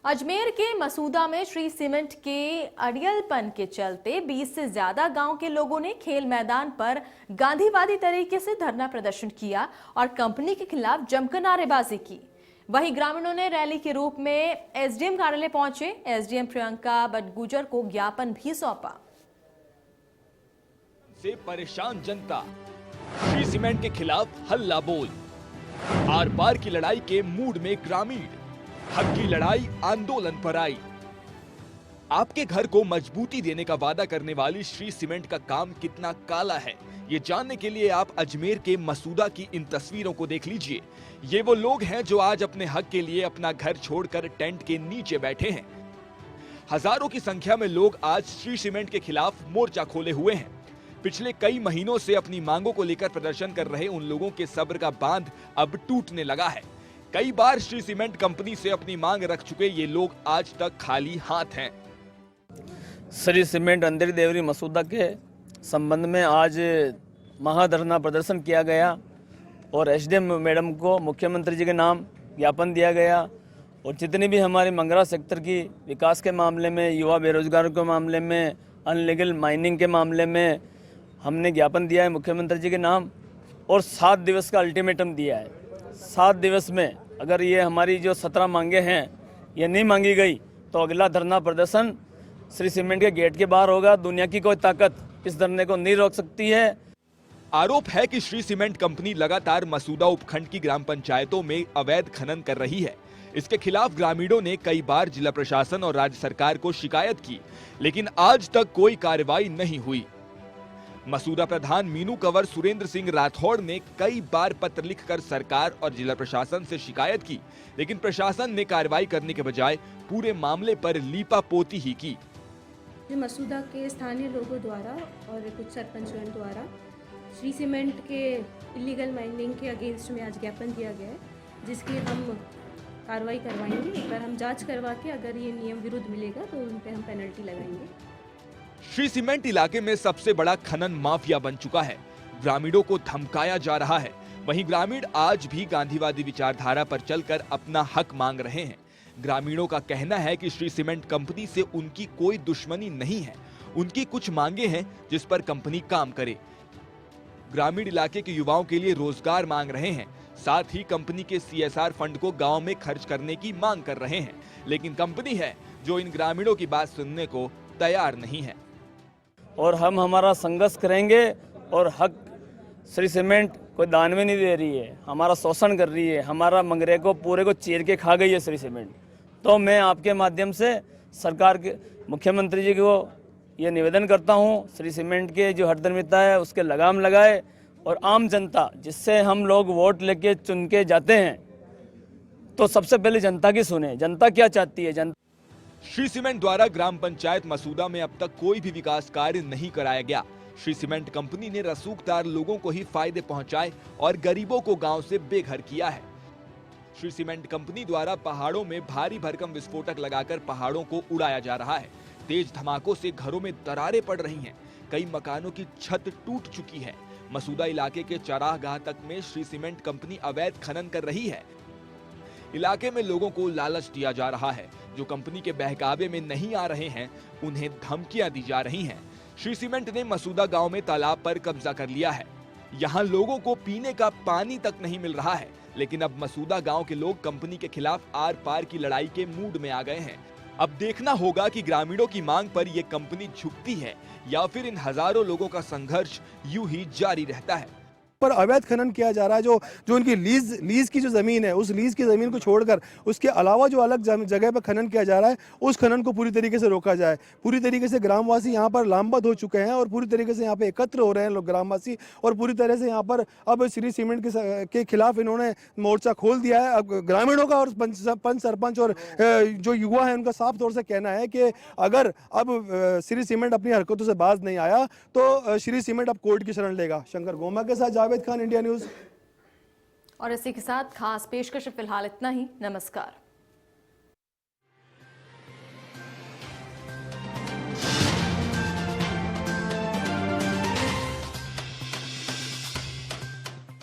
अजमेर के मसूदा में श्री सीमेंट के अड़ियलपन के चलते 20 से ज्यादा गांव के लोगों ने खेल मैदान पर गांधीवादी तरीके से धरना प्रदर्शन किया और कंपनी के खिलाफ जमकर नारेबाजी की। वहीं ग्रामीणों ने रैली के रूप में एसडीएम कार्यालय पहुंचे। एसडीएम प्रियंका बटगुजर को ज्ञापन भी सौंपा। से परेशान जनता श्री सीमेंट के खिलाफ हल्ला बोल, आर पार की लड़ाई के मूड में ग्रामीण, हक की लड़ाई आंदोलन पर आई। आपके घर को मजबूती देने का वादा करने वाली श्री सीमेंट का काम कितना काला है, ये जानने के लिए आप अजमेर के मसूदा की इन तस्वीरों को देख लीजिए। ये वो लोग हैं जो आज अपने हक के लिए अपना घर छोड़कर टेंट के नीचे बैठे हैं। हजारों की संख्या में लोग आज श्री सीमेंट के खिलाफ मोर्चा खोले हुए हैं। पिछले कई महीनों से अपनी मांगों को लेकर प्रदर्शन कर रहे उन लोगों के सब्र का बांध अब टूटने लगा है। कई बार श्री सीमेंट कंपनी से अपनी मांग रख चुके ये लोग आज तक खाली हाथ हैं। श्री सीमेंट अंधेरी देवरी मसूदा के संबंध में आज महाधरना प्रदर्शन किया गया और एसडीएम मैडम को मुख्यमंत्री जी के नाम ज्ञापन दिया गया और जितनी भी हमारी मंगरा सेक्टर की विकास के मामले में, युवा बेरोजगारों के मामले में, अनलीगल माइनिंग के मामले में हमने ज्ञापन दिया है मुख्यमंत्री जी के नाम और 7 दिवस का अल्टीमेटम दिया है। 7 दिवस में अगर ये हमारी जो 17 मांगे हैं ये नहीं मांगी गई तो अगला धरना प्रदर्शन श्री सीमेंट के गेट के बाहर होगा। दुनिया की कोई ताकत इस धरने को नहीं रोक सकती है। आरोप है कि श्री सीमेंट कंपनी लगातार मसूदा उपखंड की ग्राम पंचायतों में अवैध खनन कर रही है। इसके खिलाफ ग्रामीणों ने कई बार जिला प्रशासन और राज्य सरकार को शिकायत की, लेकिन आज तक कोई कार्रवाई नहीं हुई। मसूदा प्रधान मीनू कंवर सुरेंद्र सिंह राठौड़ ने कई बार पत्र लिखकर सरकार और जिला प्रशासन से शिकायत की, लेकिन प्रशासन ने कार्रवाई करने के बजाय पूरे मामले पर लीपापोती ही की। मसूदा के स्थानीय लोगों द्वारा और कुछ सरपंचों द्वारा श्री सीमेंट के इलीगल माइनिंग के अगेंस्ट में आज ज्ञापन दिया गया है, जिसकी हम कार्रवाई करवाएंगे। एक बार हम जांच करवा के अगर ये नियम विरुद्ध मिलेगा तो उन पे हम पेनल्टी लगाएंगे। श्री सीमेंट इलाके में सबसे बड़ा खनन माफिया बन चुका है। ग्रामीणों को धमकाया जा रहा है। वहीं ग्रामीण आज भी गांधीवादी विचारधारा पर चलकर अपना हक मांग रहे हैं। ग्रामीणों का कहना है कि श्री सीमेंट कंपनी से उनकी कोई दुश्मनी नहीं है, उनकी कुछ मांगे हैं जिस पर कंपनी काम करे। ग्रामीण इलाके के युवाओं के लिए रोजगार मांग रहे हैं, साथ ही कंपनी के CSR फंड को गांव में खर्च करने की मांग कर रहे हैं, लेकिन कंपनी है जो इन ग्रामीणों की बात सुनने को तैयार नहीं है। और हम हमारा संघर्ष करेंगे और हक श्री सीमेंट कोई दान में नहीं दे रही है, हमारा शोषण कर रही है, हमारा मंगरे को पूरे को चीर के खा गई है श्री सीमेंट। तो मैं आपके माध्यम से सरकार के मुख्यमंत्री जी को ये निवेदन करता हूँ, श्री सीमेंट के जो हठधर्मिता है उसके लगाम लगाए और आम जनता जिससे हम लोग वोट लेके चुन के जाते हैं तो सबसे पहले जनता की सुने, जनता क्या चाहती है। जनता श्री सीमेंट द्वारा ग्राम पंचायत मसूदा में अब तक कोई भी विकास कार्य नहीं कराया गया। श्री सीमेंट कंपनी ने रसूखदार लोगों को ही फायदे पहुंचाए और गरीबों को गांव से बेघर किया है। श्री सीमेंट कंपनी द्वारा पहाड़ों में भारी भरकम विस्फोटक लगाकर पहाड़ों को उड़ाया जा रहा है। तेज धमाकों से घरों में दरारें पड़ रही हैं। कई मकानों की छत टूट चुकी है। मसूदा इलाके के चरागाह तक में श्री सीमेंट कंपनी अवैध खनन कर रही है। इलाके में लोगों को लालच दिया जा रहा है। जो कंपनी के बहकावे में नहीं आ रहे हैं उन्हें धमकियां दी जा रही हैं। श्री सीमेंट ने मसूदा गांव में तालाब पर कब्जा कर लिया है। यहां लोगों को पीने का पानी तक नहीं मिल रहा है, लेकिन अब मसूदा गांव के लोग कंपनी के खिलाफ आर पार की लड़ाई के मूड में आ गए हैं। अब देखना होगा कि ग्रामीणों की मांग पर यह कंपनी झुकती है या फिर इन हजारों लोगों का संघर्ष यूं ही जारी रहता है। पर अवैध खनन किया जा रहा है। जो उनकी लीज की जो ज़मीन है, उस लीज की ज़मीन को छोड़कर उसके अलावा जो अलग जगह पर खनन किया जा रहा है, उस खनन को पूरी तरीके से रोका जाए। पूरी तरीके से ग्रामवासी यहाँ पर लामबंद हो चुके हैं और पूरी तरीके से यहाँ पे एकत्र हो रहे हैं लोग ग्रामवासी, और पूरी तरह से यहाँ पर अब श्री सीमेंट के खिलाफ इन्होंने मोर्चा खोल दिया है। अब ग्रामीणों का और पंच सरपंच और जो युवा है उनका साफ तौर से कहना है कि अगर अब श्री सीमेंट अपनी हरकतों से बाज नहीं आया तो श्री सीमेंट अब कोर्ट की शरण लेगा। शंकर गोमा के साथ जावेद खान, इंडिया न्यूज़। और इसी के साथ खास पेशकश फिलहाल इतना ही। नमस्कार।